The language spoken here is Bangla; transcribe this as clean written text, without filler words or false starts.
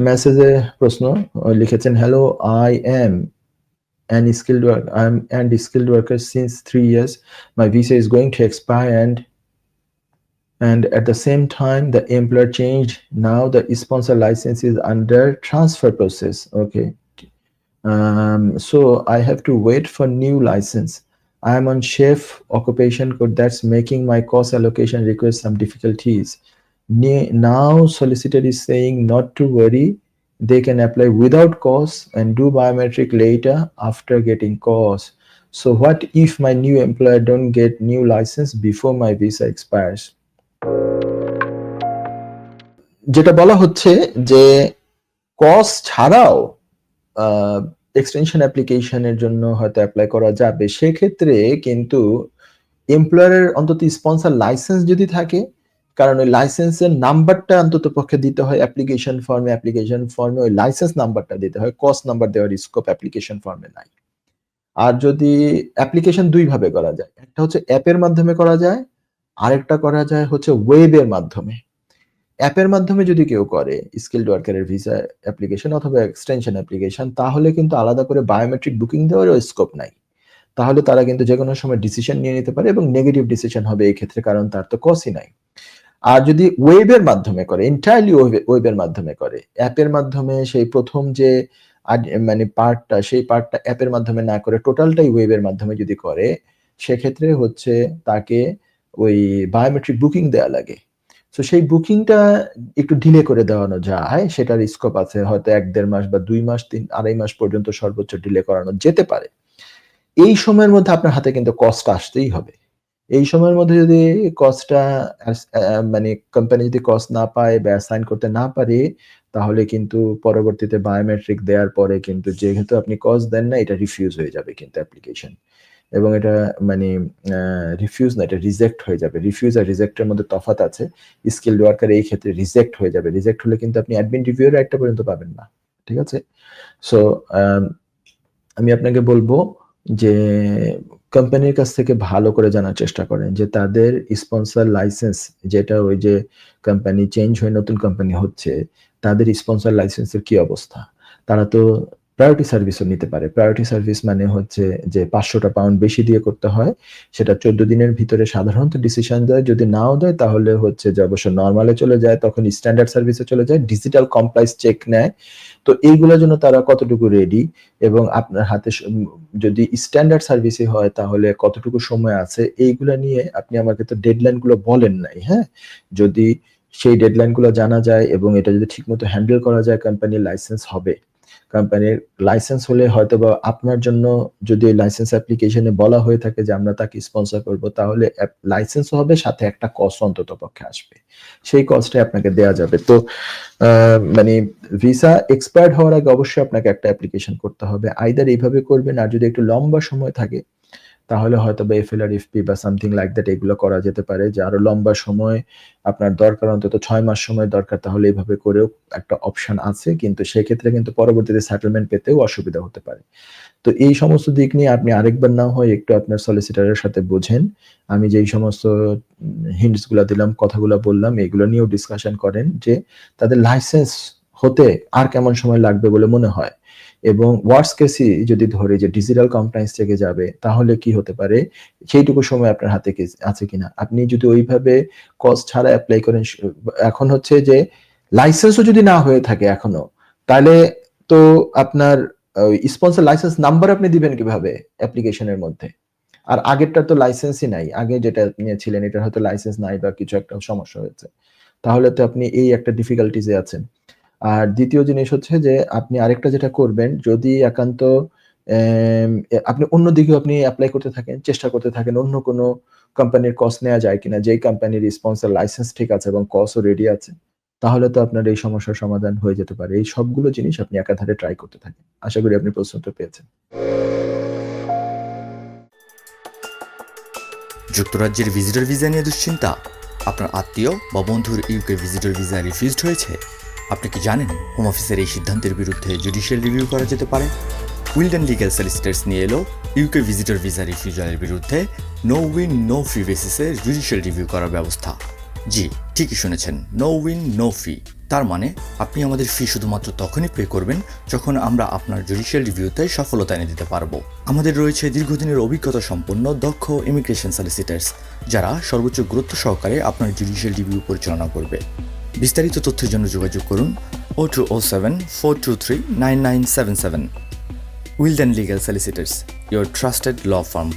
মেসেজে প্রশ্ন লিখেছেন, hello, I am and skilled worker since 3 years. My visa is going to expire and at the same time the employer changed. Now the sponsor license is under transfer process. Okay. So I have to wait for new license. I am on chef occupation code that's making my course allocation request some difficulties. Now solicitor is saying not to worry, they can apply without course and do biometric later after getting course. So what if my new employer don't get new license before my visa expires? যেটা বলা হচ্ছে যে কস ছাড়াও এক্সটেনশন অ্যাপ্লিকেশনের জন্য হয়তো অ্যাপ্লাই করা যাবে, সেক্ষেত্রে কিন্তু এমপ্লয়ারের অন্তত স্পন্সর লাইসেন্স যদি থাকে, কারণ ওই লাইসেন্সের নাম্বারটা অন্তত পক্ষে দিতে হয় অ্যাপ্লিকেশন ফর্মে ওই লাইসেন্স নাম্বারটা দিতে হয়, কস নাম্বার দেওয়ার স্কোপ অ্যাপ্লিকেশন ফর্মে নাই। আর যদি অ্যাপ্লিকেশন দুই ভাবে করা যায়, একটা হচ্ছে অ্যাপের মাধ্যমে করা যায়, আরেকটা করা যায় হচ্ছে ওয়েবের মাধ্যমে। অ্যাপের মাধ্যমে যদি কেউ করে স্কিলড ওয়ার্কারের ভিসা অ্যাপ্লিকেশন অথবা এক্সটেনশন অ্যাপ্লিকেশন, তাহলে কিন্তু আলাদা করে বায়োমেট্রিক বুকিং দেওয়ারও স্কোপ নাই। তাহলে তারা কিন্তু যে কোনো সময় ডিসিশন নিয়ে নিতে পারে এবং নেগেটিভ ডিসিশন হবে এই ক্ষেত্রে, কারণ তার তো কসই নাই। আর যদি ওয়েবের মাধ্যমে করে, এন্টায়ারলি ওয়েবের মাধ্যমে করে, অ্যাপের মাধ্যমে সেই প্রথম যে মানে পার্টটা, সেই পার্টটা অ্যাপের মাধ্যমে না করে টোটালটাই ওয়েবের মাধ্যমে যদি করে, সেক্ষেত্রে হচ্ছে তাকে ওই বায়োমেট্রিক বুকিং দেওয়া লাগে। তো সেই বুকিংটা একটু ডিলে করে দেওয়ানো যায়, সেটার স্কোপ আছে, হয়তো 1-1.5 মাস বা 2 মাস 3-2.5 মাস পর্যন্ত সর্বোচ্চ ডিলে করানো যেতে পারে। এই সময়ের মধ্যে আপনার হাতে কিন্তু কস্ট আসতেই হবে। এই সময়ের মধ্যে যদি কস্টটা মানে কোম্পানি যদি কস্ট না পায় বা অ্যাসাইন করতে না পারে, তাহলে কিন্তু পরবর্তীতে বায়োমেট্রিক দেওয়ার পরে কিন্তু যেহেতু আপনি কস্ট দেন না, এটা রিফিউজ হয়ে যাবে কিন্তু অ্যাপ্লিকেশন, এবং এটা মানে রিফিউজ না, এটা রিজেক্ট হয়ে যাবে। রিফিউজ আর রিজেক্টের মধ্যে তফাৎ আছে। স্কিলড ওয়ার্কার এই ক্ষেত্রে রিজেক্ট হয়ে যাবে। রিজেক্ট হলে কিন্তু আপনি অ্যাডমিন রিভিউ এর রাইটটা পর্যন্ত পাবেন না। ঠিক আছে? সো আমি আপনাকে বলবো যে কোম্পানির কাছ থেকে ভালো করে জানার চেষ্টা করেন যে তাদের স্পন্সর লাইসেন্স, যেটা ওই যে কোম্পানি চেঞ্জ হয়ে নতুন কোম্পানি হচ্ছে, তাদের স্পন্সর লাইসেন্সের কি অবস্থা। তারা তো প্রায়োরিটি সার্ভিসও নিতে পারে। প্রায়োরিটি সার্ভিস মানে হচ্ছে যে 500 পাউন্ড বেশি দিয়ে করতে হয়, সেটা 14 দিনের ভিতরে সাধারণত ডিসিশন দেয়। যদি নাও দেয় তাহলে হচ্ছে যে অবশ্য নরমালে চলে যায়, তখন স্ট্যান্ডার্ড সার্ভিসে চলে যায়, ডিজিটাল কমপ্লায়েন্স চেক নেয়। তো এইগুলোর জন্য তারা কতটুকু রেডি, এবং আপনার হাতে যদি স্ট্যান্ডার্ড সার্ভিসই হয় তাহলে কতটুকু সময় আছে, এইগুলা নিয়ে আপনি আমাকে তো ডেডলাইন গুলো বলেন নাই। হ্যাঁ, যদি সেই ডেডলাইন গুলো জানা যায় এবং এটা যদি ঠিকমতো হ্যান্ডেল করা যায়, কোম্পানির লাইসেন্স হবে। কোম্পানির লাইসেন্স হলে হয়তোবা আপনার জন্য, যদি ওই লাইসেন্স অ্যাপ্লিকেশনে বলা হয়ে থাকে যে আমরা তাকে স্পন্সর করব, তাহলে লাইসেন্সও হবে, সাথে একটা কস্ট অন্তত পক্ষে আসবে, সেই কস্টটা আপনাকে দেয়া যাবে। তো মানে ভিসা এক্সপায়ার্ড হওয়ার আগে অবশ্যই আপনাকে একটা অ্যাপ্লিকেশন করতে হবে, আইদার এইভাবে করবেন, আর যদি একটু লম্বা সময় থাকে তাহলে হয়তো বা এফএলআর এফপি বা সামথিং লাইক দ্যাট এগুলো করা যেতে পারে, যে আরো লম্বা সময় আপনার দরকার, অন্তত 6 মাস সময় দরকার, তাহলে এইভাবে করেও একটা অপশন আছে, কিন্তু সেক্ষেত্রে কিন্তু পরবর্তীতে সেটেলমেন্ট পেতেও অসুবিধা হতে পারে। তো এই সমস্ত দিক নিয়ে আপনি আরেকবার না হয় একটু আপনার সলিসিটারের সাথে বোঝেন। আমি যেই সমস্ত হিন্টস গুলা দিলাম, কথাগুলো বললাম, এগুলো নিয়েও ডিসকাশন করেন যে তাদের লাইসেন্স হতে আর কেমন সময় লাগবে বলে মনে হয়, এবং ওয়ার্স্ট কেসই যদি ধরে যে ডিজিটাল কমপ্লায়েন্স থেকে যাবে, তাহলে কি হতে পারে, সেইটুকু সময় আপনার হাতে আছে কিনা। আপনি যদি ওইভাবে কস্ট ছাড়া অ্যাপ্লাই করেন, এখন হচ্ছে যে লাইসেন্সও যদি না হয়ে থাকে এখনো, তাহলে তো আপনার স্পন্সর লাইসেন্স নাম্বার আপনি দিবেন কিভাবে অ্যাপ্লিকেশনের মধ্যে? আর আগেরটা তো লাইসেন্সই নাই, আগে যেটা নিয়েছিলেন এটার হয়তো লাইসেন্স নাই বা কিছু একটা সমস্যা হয়েছে, তাহলে তো আপনি এই একটা ডিফিকাল্টিজে আছেন। আর দ্বিতীয় জিনিস হচ্ছে যে আপনি আরেকটা যেটা করবেন, যদি একান্ত আপনি অন্যদিকেও আপনি এপ্লাই করতে থাকেন, চেষ্টা করতে থাকেন অন্য কোনো কোম্পানির কস নেওয়া যায় কিনা, যেই কোম্পানির স্পন্সর লাইসেন্স ঠিক আছে এবং কসও রেডি আছে, তাহলে তো আপনার এই সমস্যার সমাধান হয়ে যেতে পারে। এই সবগুলো জিনিস আপনি একাধারে ট্রাই করতে থাকেন। আশা করি আপনি প্রশ্ন উত্তর পেয়েছেন। যুক্তরাজ্যের ভিজিটর ভিসা নিয়ে দুশ্চিন্তা? আপনার আত্মীয় বা বন্ধুর ইউকে ভিজিটর ভিসা রিফিউজড হয়েছে? আপনি কি জানেন হোম অফিসের এই সিদ্ধান্তের বিরুদ্ধে জুডিশিয়াল রিভিউ করা যেতে পারে? উইলডেন লিগ্যাল সলিসিটরস নিয়ে এলো ইউকে ভিজিটর ভিসা রিফিউজালের বিরুদ্ধে নো উইন নো ফি বেসিসে জুডিশিয়াল রিভিউ করার ব্যবস্থা। জি, ঠিকই শুনেছেন, নো উইন নো ফি। তার মানে আপনি আমাদের ফি শুধুমাত্র তখনই পে করবেন যখন আমরা আপনার জুডিশিয়াল রিভিউতে সফলতা এনে দিতে পারবো। আমাদের রয়েছে দীর্ঘদিনের অভিজ্ঞতা সম্পন্ন দক্ষ ইমিগ্রেশন সলিসিটার্স, যারা সর্বোচ্চ গুরুত্ব সহকারে আপনার জুডিশিয়াল রিভিউ পরিচালনা করবে। বিস্তারিত তথ্যের জন্য যোগাযোগ করুন 0207-423-9977। Wilden legal solicitors, your trusted law farm.